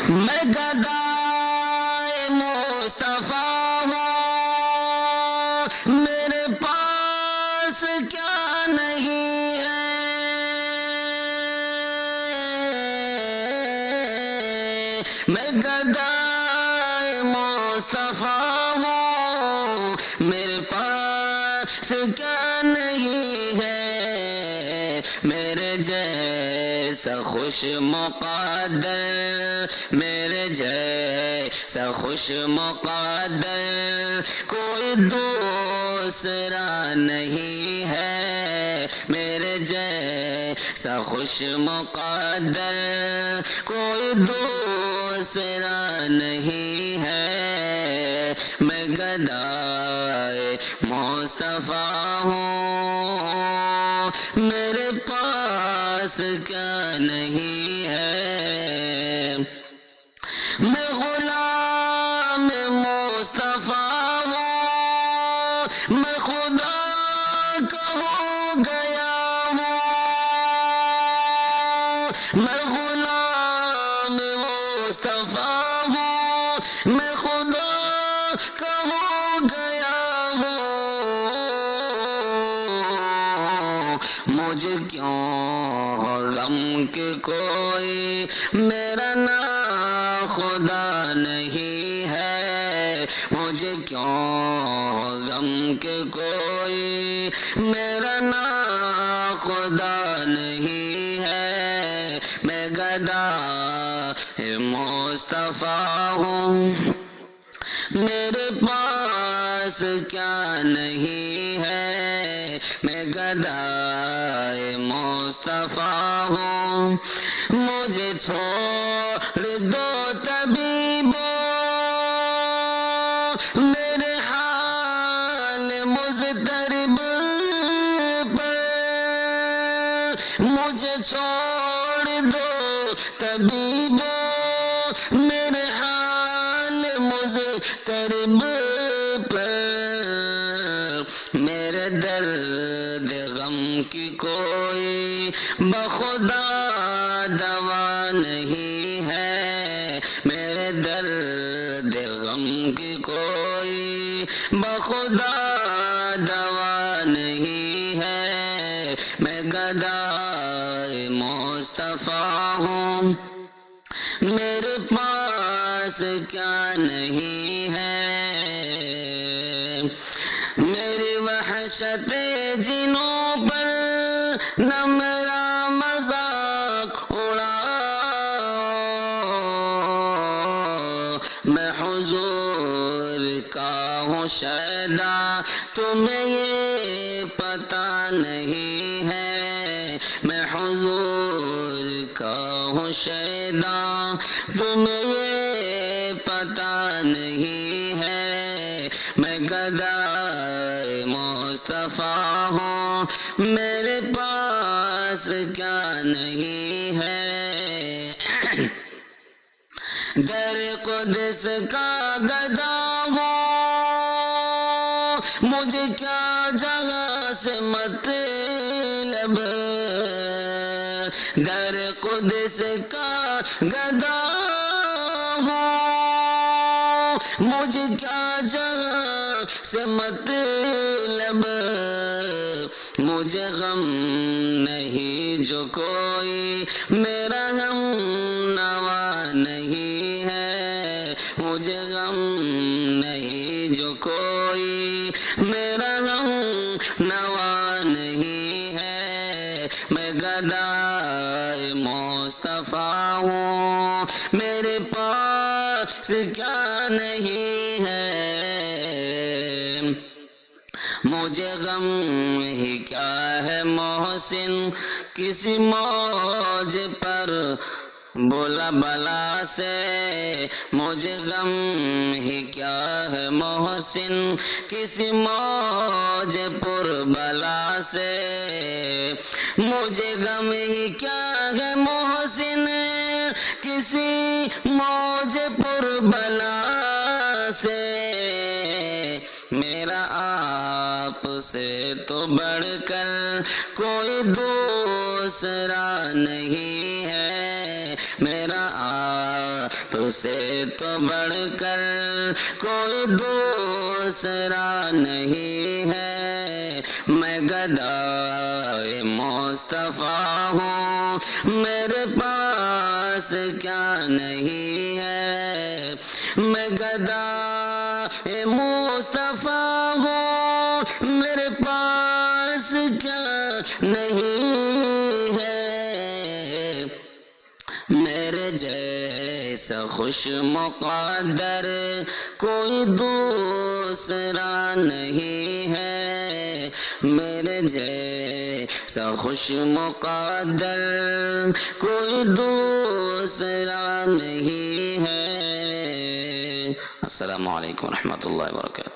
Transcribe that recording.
میں گدائے مصطفیٰ ہوں، میرے پاس کیا نہیں ہے، میں گدائے مصطفیٰ ہوں، میرے پاس کیا نہیں ہے، میرے جیسا خوش مقدر، میرے جیسا خوش مقدر کوئی دوسرا نہیں ہے، میرے جیسا خوش مقدر کوئی دوسرا نہیں ہے، میں گدائے مصطفیٰ ہوں، میرے پاس کیا نہیں ہے، میں غلام مصطفیٰ ہوں، میں خدا کا ہو گیا ہوں، میں غلام مصطفیٰ ہوں، میں خدا کا ہو گیا ہوں، مجھے کیوں غم کہ کوئی میرا نا خدا نہیں ہے، مجھے کیوں غم کہ کوئی میرا نا خدا نہیں ہے، میں گدا مصطفیٰ ہوں، میرے پاس کیا نہیں ہے، میں گدائے مصطفیٰ ہوں، مجھے چھوڑ دو طبیبو میرے حال مضطرب پر، مجھے چھوڑ دو طبیبو میرے حال مضطرب پر، میرے درد غم کی کوئی بخدا دوا نہیں ہے، میرے درد غم کی کوئی بخدا دوا نہیں ہے، میں گدائے مصطفیٰ ہوں، میرے پاس کیا نہیں ہے، میری وحشت جنوں پر نہ میرا مذاق اڑا، میں حضور کا ہوں شیدا تمہیں یہ پتہ نہیں ہے، میں حضور کا ہوں شیدا تمہیں یہ پتہ نہیں ہے، میں گدائے مصطفیٰ ہوں، میرے پاس کیا نہیں ہے، در قدس کا گدا ہوں، مجھے کیا جگہ سے مطلب، در قدس کا گدا ہوں، مجھے کیا جگہ سے مطلب، مجھے غم نہیں جو کوئی میرا غم نوا نہیں ہے، مجھے غم نہیں جو کوئی میرا غم نوا نہیں ہے، میں گدائے مصطفیٰ ہوں، میرے پاس کیا نہیں ہے، مجھے غم ہی کیا ہے محسن کسی موج پر بولا بلا سے، مجھے غم ہی کیا ہے محسن کسی موج پر بلا سے، مجھے غم ہی کیا ہے محسن کسی موج پر بلا سے، میرا آپ سے تو بڑھ کر کوئی دوسرا نہیں ہے، میرا آپ سے تو بڑھ کر کوئی دوسرا نہیں ہے، میں گدائے مصطفیٰ ہوں، میرے پاس کیا نہیں ہے، میں گدائے مصطفیٰ ہوں، میرے پاس کیا نہیں ہے، میرے جیسا خوش مقدر کوئی دوسرا نہیں ہے، میرے جیسا خوش مقدر کوئی دوسرا نہیں ہے۔ السلام علیکم ورحمۃ اللہ وبرکاتہ۔